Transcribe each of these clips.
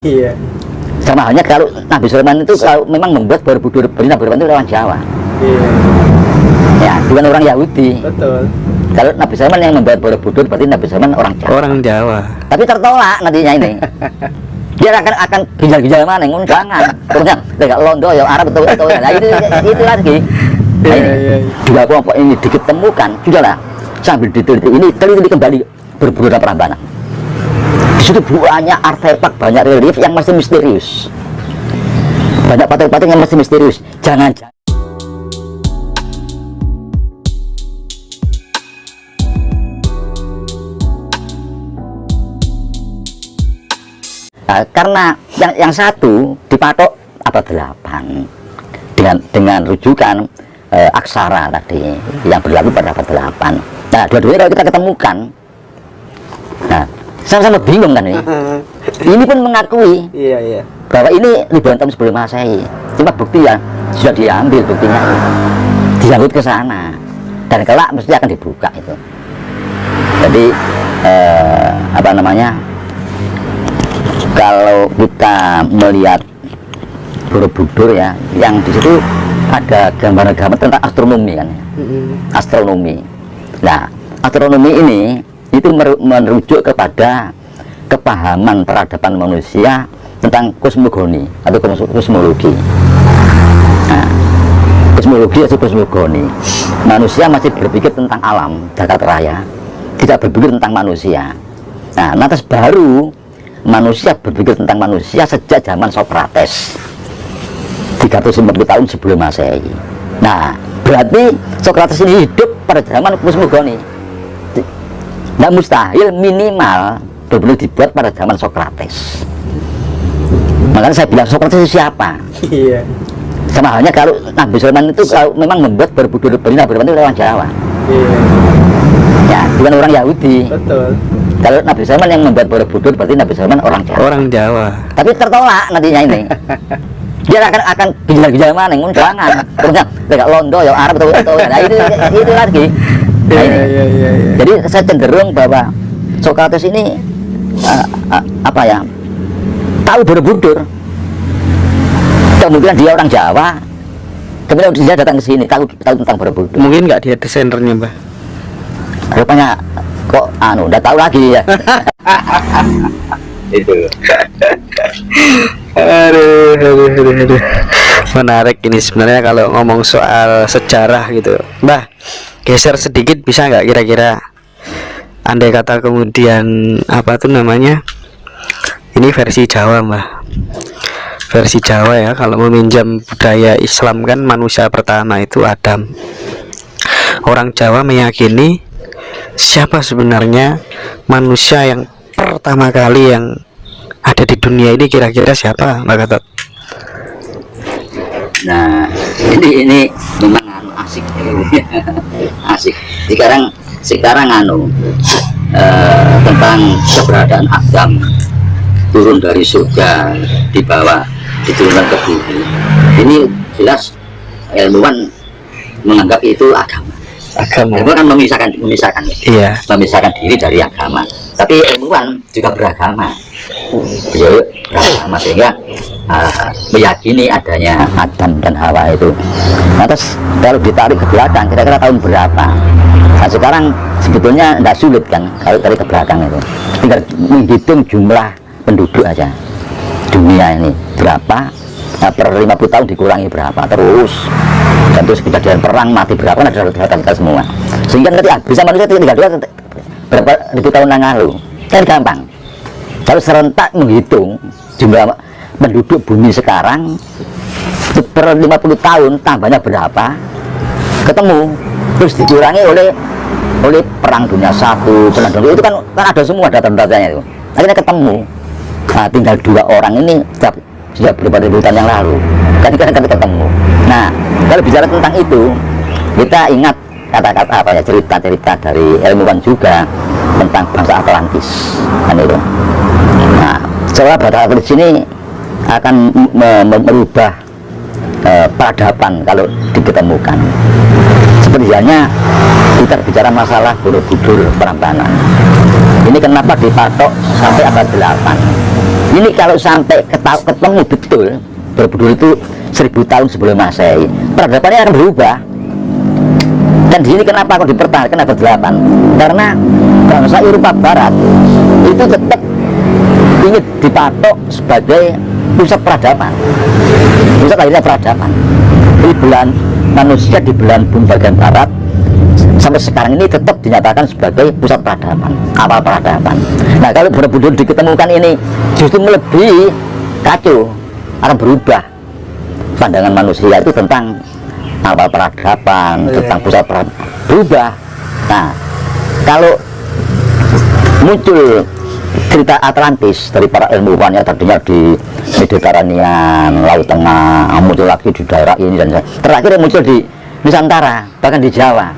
Iya. Sama halnya kalau Nabi Sulaiman itu kalau memang membuat Borobudur, berarti Nabi Sulaiman itu orang Jawa. Iya. Ya, bukan orang Yahudi. Betul. Kalau Nabi Sulaiman yang membuat Borobudur, berarti Nabi Sulaiman orang Jawa. Orang Jawa. Tapi tertolak nantinya ini. Dia akan ginjal-ginjal mana jangan. Terusnya enggak Londo ya Arab atau ya. Nah, itu lagi. Nah, ini dua kelompok ini diketemukan, sudahlah sambil diteliti. Ini teliti kembali Borobudur dan Prambanan. Di situ banyak artefak, banyak relief yang masih misterius. Banyak patung-patung yang masih misterius. Jangan-jangan karena yang satu dipatok abad 8 dengan rujukan aksara tadi yang berlaku pada abad 8. Nah, dua-duanya kalau kita ketemukan, nah sama-sama bingung kan ini. Ini pun mengakui bahwa ini ribuan tahun sebelum Masehi. Cuma bukti ya sudah diambil buktinya, diangkut ke sana dan kelak mesti akan dibuka itu. Jadi apa namanya? Kalau kita melihat Borobudur ya, yang di situ ada gambar-gambar tentang astronomi kan, astronomi. Nah, astronomi ini itu merujuk kepada kepahaman peradaban manusia tentang kosmogoni atau kosmologi. Nah, kosmologi atau kosmogoni, manusia masih berpikir tentang alam jagat raya, tidak berpikir tentang manusia. Nah, lantas baru manusia berpikir tentang manusia sejak zaman Socrates 350 tahun sebelum Masehi. Nah, berarti Socrates ini hidup pada zaman kosmogoni. Nah, mustahil minimal benar-benar dibuat pada zaman Socrates. Makanya saya bilang Socrates itu siapa? Iya. Sama halnya kalau Nabi Sulaiman itu kalau memang membuat Borobudur, berarti Nabi Sulaiman itu orang Jawa. Iya. Ya, bukan orang Yahudi. Betul. Kalau Nabi Sulaiman yang membuat Borobudur, berarti Nabi Sulaiman orang Jawa. Orang Jawa. Tapi tertolak nantinya ini. Dia akan ginjal-ginjal mana jangan. Terusnya enggak Londo ya Arab atau ya. Nah, itu lagi. Nah, ini. Jadi saya cenderung bahwa Socrates ini apa ya, tahu Borobudur. Kemungkinan dia orang Jawa. Kemudian dia datang ke sini tahu tentang Borobudur. Mungkin nggak dia desainernya, Mbah. Rupanya kok udah tahu lagi ya. Itu. Aduh. Menarik ini sebenarnya kalau ngomong soal sejarah gitu, Mbah. Geser sedikit bisa nggak kira-kira? Andai kata kemudian apa tuh namanya? Ini versi Jawa, Mbah. Versi Jawa ya, kalau meminjam budaya Islam kan manusia pertama itu Adam. Orang Jawa meyakini siapa sebenarnya manusia yang pertama kali yang ada di dunia ini, kira-kira siapa, Mbak Gatot? Nah, ini memang asik. Asik. Sekarang tentang keberadaan Adam turun dari surga di bawah diturunkan ke bumi. Ini jelas ilmuwan menganggap itu agama. Ilmuwan kan memisahkan diri dari agama. Tapi ilmuwan juga beragama. Beliau beragama sehingga meyakini adanya Adam dan Hawa itu. Lantas kalau ditarik ke belakang kira-kira tahun berapa? Nah, sekarang sebetulnya tidak sulit kan kalau tarik ke belakang itu. Tinggal menghitung jumlah penduduk aja dunia ini berapa. Nah, per 50 tahun dikurangi berapa terus, dan terus kejadian perang mati berapa, ada data kita semua, sehingga nanti bisa manusia tinggal berapa ribu tahun yang lalu kan gampang. Kalau serentak menghitung jumlah penduduk bumi sekarang per 50 tahun tambahnya berapa ketemu, terus dikurangi oleh perang dunia 1, perang dunia itu kan ada semua data-datanya itu, akhirnya ketemu. Nah, tinggal 2 orang ini sudah beberapa ribu tahun yang lalu kan kita ketemu. Nah, kalau bicara tentang itu kita ingat kata-kata apa ya, cerita-cerita dari ilmuwan juga tentang bangsa Atlantis kan itu. Nah, seolah bangsa Atlantis ini akan merubah peradaban kalau diketemukan. Seperti halnya kita bicara masalah Borobudur Prambanan. Ini kenapa dipatok sampai abad 8? Ini kalau sampai ketemu betul Borobudur itu 1000 tahun sebelum Masehi, peradabannya akan berubah. Dan di sini kenapa kok dipertahankan abad 8? Karena bangsa Eropa Barat itu tetap ingin dipatok sebagai pusat peradaban, pusat lahirnya peradaban. Di belahan manusia di belahan bumi bagian barat sampai sekarang ini tetap dinyatakan sebagai pusat peradaban, awal peradaban. Nah, kalau Borobudur diketemukan ini justru melebihi kacau, akan berubah pandangan manusia itu tentang awal peradaban, tentang pusat peradaban, berubah. Nah, kalau muncul cerita Atlantis dari para ilmuwan yang tadinya di Mediterania, Laut Tengah, muncul lagi di daerah ini dan terakhir muncul di Nusantara, bahkan di Jawa,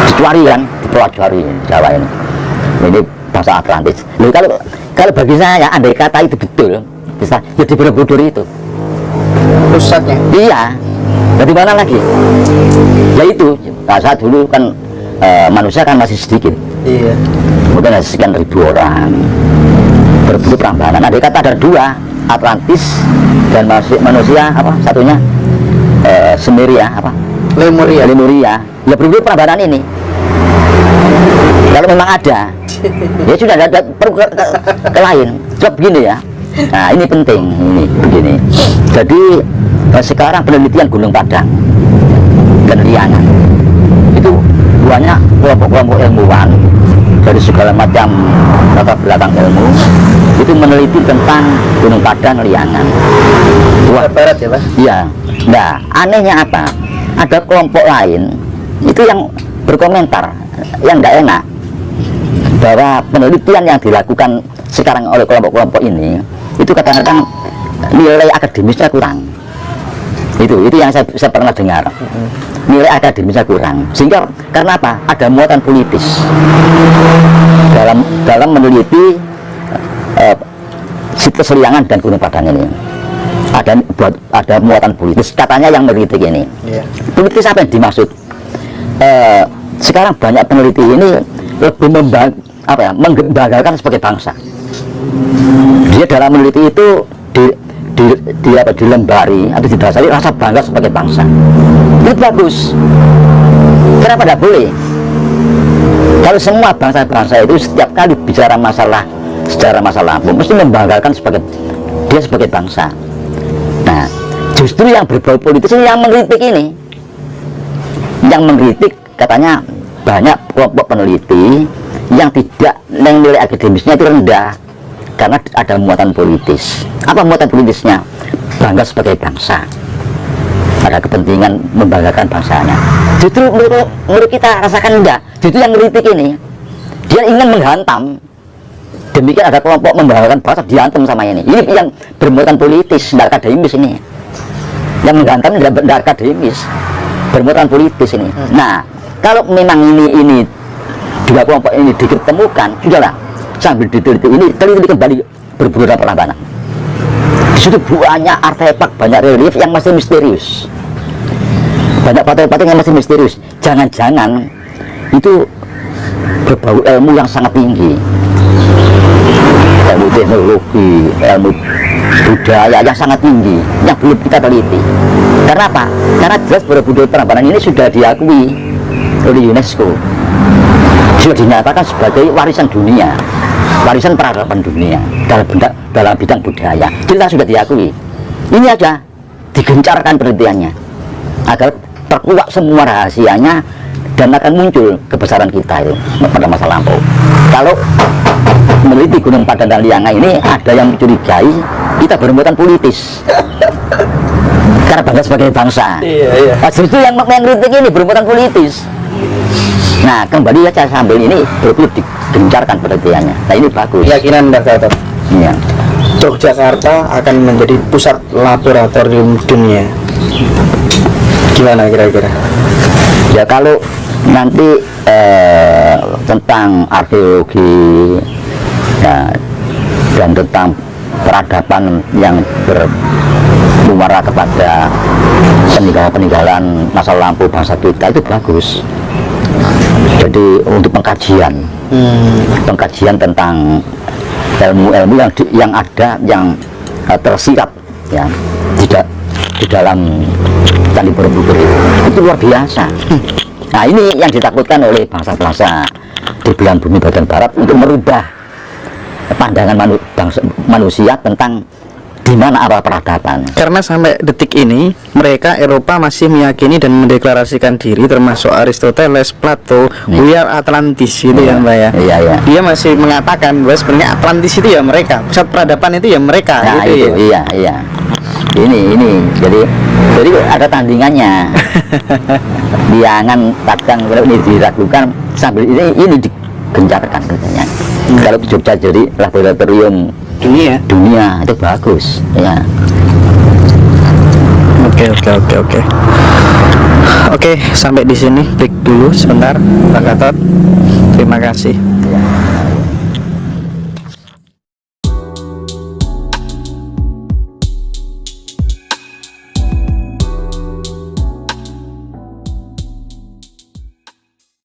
di Cuari kan, di Pulau Cuari Jawa ini bahasa Atlantis. Lalu kalau bagi saya, andai kata itu betul, bisa jadi Borobudur itu pusatnya. Iya, dari mana lagi? Ya itu, saat dulu kan manusia kan masih sedikit. Iya. Mungkin ada sekian ribu orang berburu Prambanan. Andai kata ada 2, Atlantis dan manusia apa satunya Semeria apa Lemuria ya berburu Prambanan ini. Kalau memang ada ya sudah ada perlu ke lain. Sebab begini ya, nah ini penting, ini begini. Jadi sekarang penelitian Gunung Padang dan Liangan itu banyak kelompok-kelompok ilmuwan dari segala macam latar belakang ilmu itu meneliti tentang Gunung Padang, Liangan. Wah, Barat ya, Pak? iya. Nah, anehnya apa? Ada kelompok lain itu yang berkomentar yang tidak enak bahwa penelitian yang dilakukan sekarang oleh kelompok-kelompok ini itu kadang-kadang nilai akademisnya kurang. Itu yang saya pernah dengar. Nilai akademisnya kurang, sehingga karena apa? Ada muatan politis dalam meneliti situs Liangan dan Gunung Padang ini. Ada muatan politis, katanya yang meneliti ini. Politis apa yang dimaksud? Sekarang banyak peneliti ini lebih membanggakan sebagai bangsa. Dia dalam meneliti itu dilembari atau didasari rasa bangga sebagai bangsa. Itu bagus. Kenapa tidak boleh? Kalau semua bangsa-bangsa itu setiap kali bicara masalah sejarah masa lampau mesti membanggakan dia sebagai bangsa. Nah, justru yang berbau politis ini yang mengkritik ini. Yang mengkritik katanya banyak kelompok peneliti yang nilai akademisnya itu rendah karena ada muatan politis. Apa muatan politisnya? Bangga sebagai bangsa, ada kepentingan membanggakan bangsanya. Justru menurut kita rasakan enggak. Justru yang mengkritik ini dia ingin menghantam. Demikian ada kelompok membanggakan bangsa dihantam sama ini. Ini yang bermuatan politis, tidak akademis ini. Yang menghantam tidak akademis, bermuatan politis ini. Nah, kalau memang ini 2 kelompok ini ditemukan, sudahlah sambil diteliti ini, teliti kembali Borobudur Prambanan. Di situ banyak artefak, banyak relief yang masih misterius, banyak patung-patung yang masih misterius. Jangan-jangan itu berbau ilmu yang sangat tinggi, ilmu teknologi, ilmu budaya yang sangat tinggi yang belum kita teliti. Karena apa? Karena jelas Borobudur Prambanan ini sudah diakui oleh UNESCO, sudah dinyatakan sebagai warisan dunia, warisan peradaban dunia dalam bidang budaya. Kita sudah diakui. Ini aja digencarkan penelitiannya agar terkuak semua rahasianya dan akan muncul kebesaran kita itu pada masa lampau. Kalau meneliti Gunung Padang dan Liangan ini ada yang mencurigai kita bermuatan politis karena bangga sebagai bangsa. Iya. Nah, justru yang mengkritik ini bermuatan politis. Nah, kembali aja sambil ini perlu digencarkan penelitiannya. Nah, ini bagus. Keyakinan Mbak Gatot. Iya. Yogyakarta akan menjadi pusat laboratorium dunia. Gimana kira-kira? Ya kalau nanti tentang arkeologi ya, dan tentang peradaban yang bermuara kepada peninggalan masa lampau bangsa kita itu bagus. Jadi untuk pengkajian tentang ilmu-ilmu yang ada yang tersirat ya di dalam Candi Borobudur itu luar biasa. Nah, ini yang ditakutkan oleh bangsa-bangsa di belahan bumi bagian barat untuk merubah pandangan manusia tentang di mana awal peradaban. Karena sampai detik ini mereka Eropa masih meyakini dan mendeklarasikan diri, termasuk Aristoteles, Plato, we are Atlantis gitu ya Mbak ya. Iya, iya. Dia masih mengatakan bahwa sebenarnya Atlantis itu ya mereka, pusat peradaban itu ya mereka Nah, gitu itu, ya. iya. Ini jadi ada tandingannya. Jangan kadang ini diragukan sambil ini digencarkan katanya. Kalau di Jogja jadi laboratorium dunia itu bagus ya. Oke, sampai di sini break dulu sebentar Pak Gatot. Terima kasih. Ya.